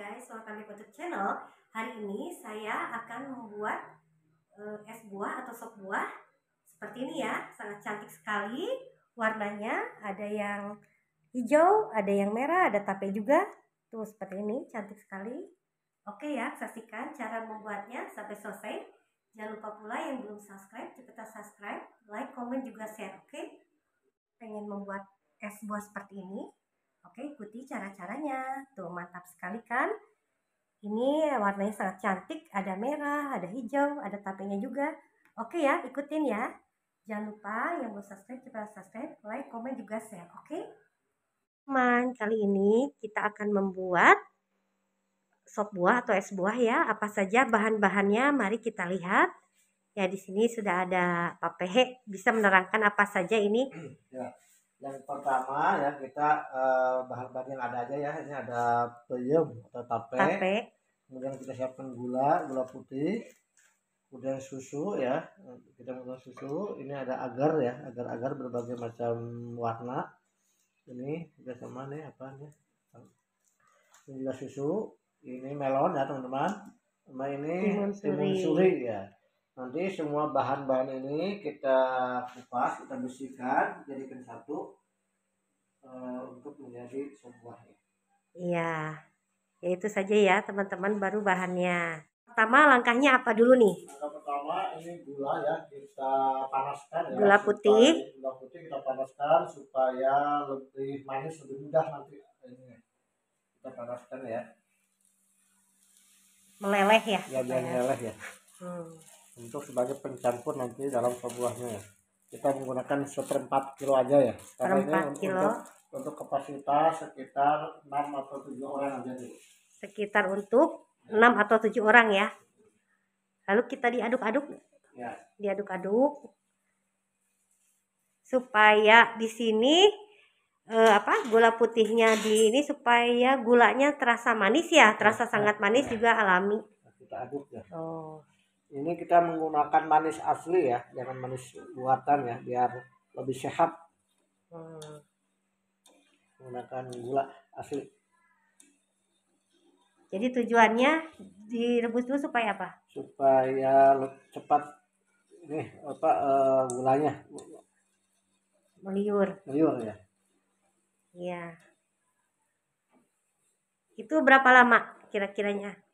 guys, welcome back to channel. Hari ini saya akan membuat es buah atau sop buah seperti ini ya. Sangat cantik sekali warnanya. Ada yang hijau, ada yang merah, ada tape juga. Tuh seperti ini, cantik sekali. Oke ya, saksikan cara membuatnya sampai selesai. Jangan lupa pula yang belum subscribe, cepetan subscribe, like, komen juga share. Oke? Pengen membuat es buah seperti ini? Oke, ikuti cara-caranya. Tuh, mantap sekali kan? Ini warnanya sangat cantik. Ada merah, ada hijau, ada tapenya juga. Oke ya, ikutin ya. Jangan lupa yang belum subscribe, cepat subscribe, like, komen juga share. Oke? Teman, kali ini kita akan membuat sop buah atau es buah ya. Apa saja bahan-bahannya? Mari kita lihat. Ya, di sini sudah ada Pak Pehe. Bisa menerangkan apa saja ini? Ya. Yang pertama ya kita bahan-bahan yang ada aja ya. Ini ada peyem atau tape. Kemudian kita siapkan gula putih. Kemudian susu ya. Kita menggunakan susu. Ini ada agar ya, agar berbagai macam warna. Ini juga sama nih apa nih? Ini juga susu. Ini melon ya teman-teman. Sama ini timun suri ya. Nanti semua bahan-bahan ini kita kupas, kita bersihkan, jadikan satu untuk menjadi sebuah. Iya, ya itu saja ya teman-teman, baru bahannya. Pertama langkahnya apa dulu nih? Langkah pertama ini gula ya, kita panaskan ya. Gula putih. Gula putih kita panaskan supaya lebih manis, lebih mudah nanti ini. Kita panaskan ya. Meleleh ya? Ya biar meleleh ya. Untuk sebagai pencampur nanti dalam sebuahnya ya. Kita menggunakan 1/4 kilo aja ya. Karena ini untuk kapasitas sekitar 6 atau 7 orang aja nih. Sekitar untuk 6 atau 7 orang ya. Lalu kita diaduk-aduk. Ya. Diaduk-aduk supaya di sini gula putihnya di ini supaya gulanya terasa manis ya, terasa sangat manis juga alami. Kita aduk ya. Oh. Ini kita menggunakan manis asli ya, jangan manis buatan ya, biar lebih sehat. Menggunakan gula asli. Jadi tujuannya direbus dulu supaya apa? Supaya cepat gulanya meliur ya. Iya. Itu berapa lama kira-kiranya?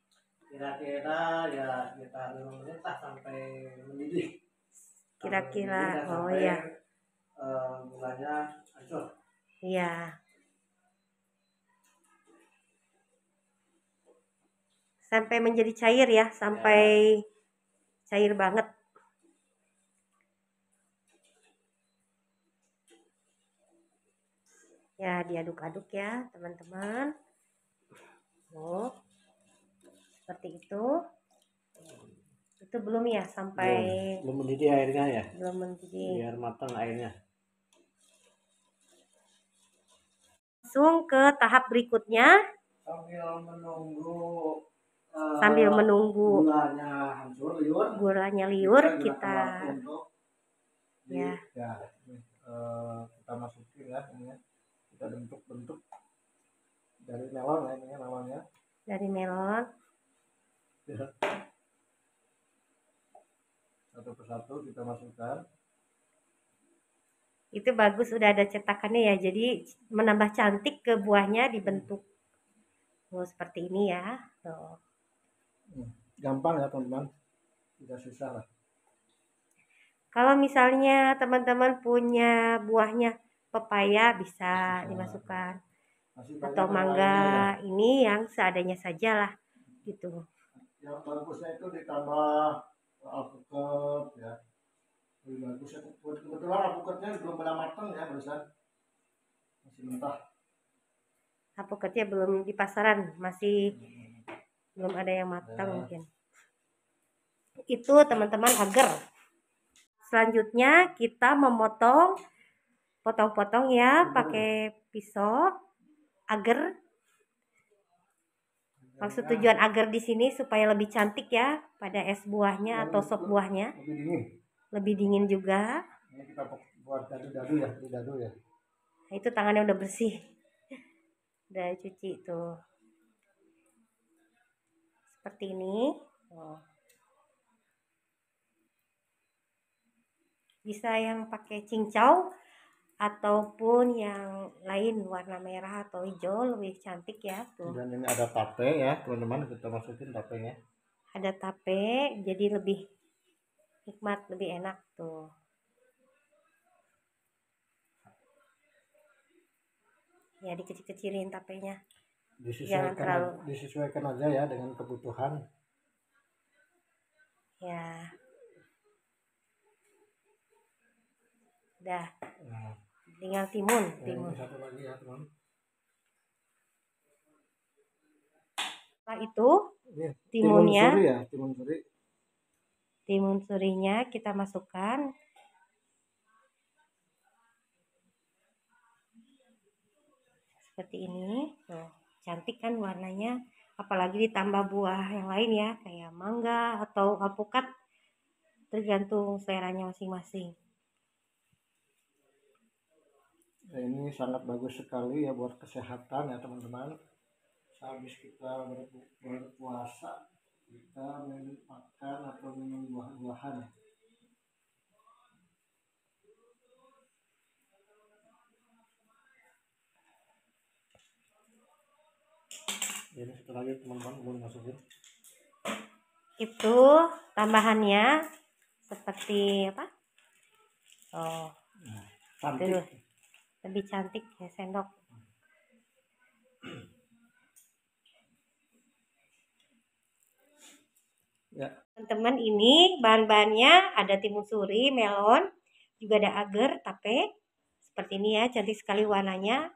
Kira-kira ya kita 5 menit lah sampai mendidih. Kira-kira ya. Gulanya hancur. Iya. Sampai menjadi cair ya, sampai cair banget. Ya, diaduk-aduk ya, teman-teman. Oh. Seperti itu. Itu belum ya sampai belum mendidih airnya ya. Belum mendidih. Biar matang airnya. Langsung ke tahap berikutnya. Sambil menunggu gulanya hancur liur. Gulanya liur kita ya. Kita masukin ya ini. Kita bentuk-bentuk dari melon ya, ini melonnya. Dari melon. Ya. Satu persatu kita masukkan. Itu bagus udah ada cetakannya ya, jadi menambah cantik ke buahnya dibentuk. Oh, seperti ini ya. Tuh. Gampang ya teman-teman, tidak susah lah. Kalau misalnya teman-teman punya buahnya pepaya bisa dimasukkan, atau mangga ini yang seadanya saja lah gitu. Yang bagusnya itu ditambah alpukat ya, lebih bagus ya. Kebetulan alpukatnya belum pada matang ya barusan, masih mentah. Alpukatnya belum di pasaran, masih belum ada yang matang ya. Mungkin itu teman-teman agar. Selanjutnya kita memotong potong-potong ya pakai pisau agar. Maksud tujuan agar di sini supaya lebih cantik ya pada es buahnya atau sop buahnya. Lebih dingin juga. Ini kita buat dadu ya. Nah, itu tangannya udah bersih. Udah cuci tuh. seperti ini. Bisa yang pakai cincau ataupun yang lain warna merah atau hijau, lebih cantik ya tuh. Dan ini ada tape ya teman-teman, kita masukin tapenya. Ada tape jadi lebih nikmat, lebih enak tuh. Ya dikecil-kecilin tapenya. Disesuaikan aja ya dengan kebutuhan. Ya. Udah. Nah, tinggal timun. Satu lagi ya teman. Setelah itu timunnya, timun surinya kita masukkan. Seperti ini. Tuh, cantik kan warnanya, apalagi ditambah buah yang lain ya, kayak mangga atau alpukat, tergantung seleranya masing-masing. Ini sangat bagus sekali ya buat kesehatan ya teman-teman. Habis kita berpuasa, kita makan atau minum buah-buahan. Ini satu lagi teman-teman, mau masukin. Itu tambahannya seperti apa? Cantik. Lebih cantik ya, sendok. Ya. Teman-teman, ini bahan-bahannya ada timun suri, melon, juga ada agar, tape. Seperti ini ya, cantik sekali warnanya.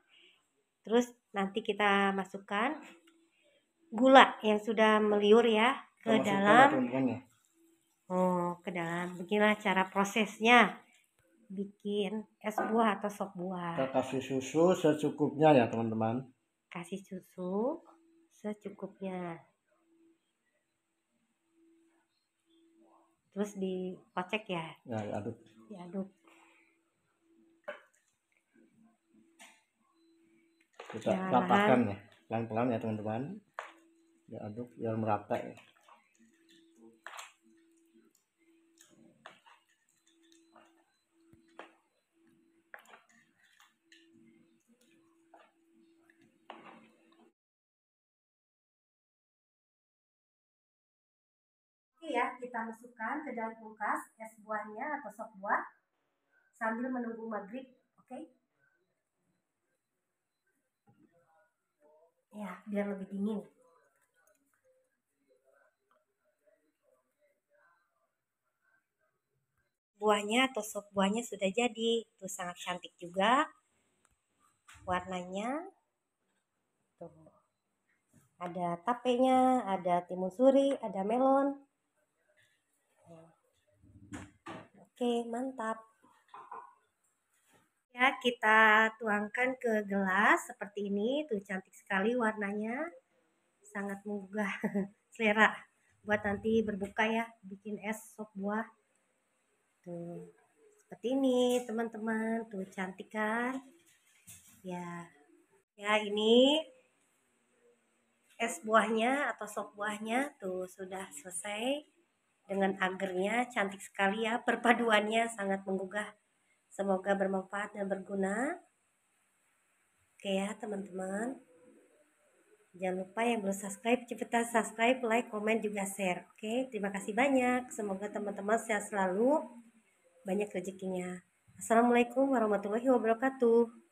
Terus nanti kita masukkan gula yang sudah meliur ya ke dalam. Ke dalam. Beginilah cara prosesnya bikin es buah atau sop buah. Kita kasih susu secukupnya ya teman-teman. Kasih susu secukupnya. Terus dikocek ya. Ya, diaduk. Kita ratakan ya, pelan-pelan ya teman-teman. Diaduk biar merata ya. Ya, kita masukkan ke dalam kulkas es buahnya atau sop buah sambil menunggu maghrib, oke? Ya, biar lebih dingin. Buahnya atau sop buahnya sudah jadi, tuh sangat cantik juga warnanya. Tuh. Ada tapenya, ada timun suri, ada melon. Oke, mantap. Ya, kita tuangkan ke gelas seperti ini. Tuh cantik sekali warnanya. Sangat menggugah selera buat nanti berbuka ya, bikin es sop buah. Tuh. Seperti ini, teman-teman. Tuh cantik kan? Ya. Ya, ini es buahnya atau sop buahnya tuh sudah selesai. Dengan agarnya cantik sekali ya, perpaduannya sangat menggugah. Semoga bermanfaat dan berguna. Oke ya teman-teman, jangan lupa yang belum subscribe cepetan subscribe, like, komen juga share. Oke, terima kasih banyak. Semoga teman-teman sehat selalu, banyak rezekinya. Assalamualaikum warahmatullahi wabarakatuh.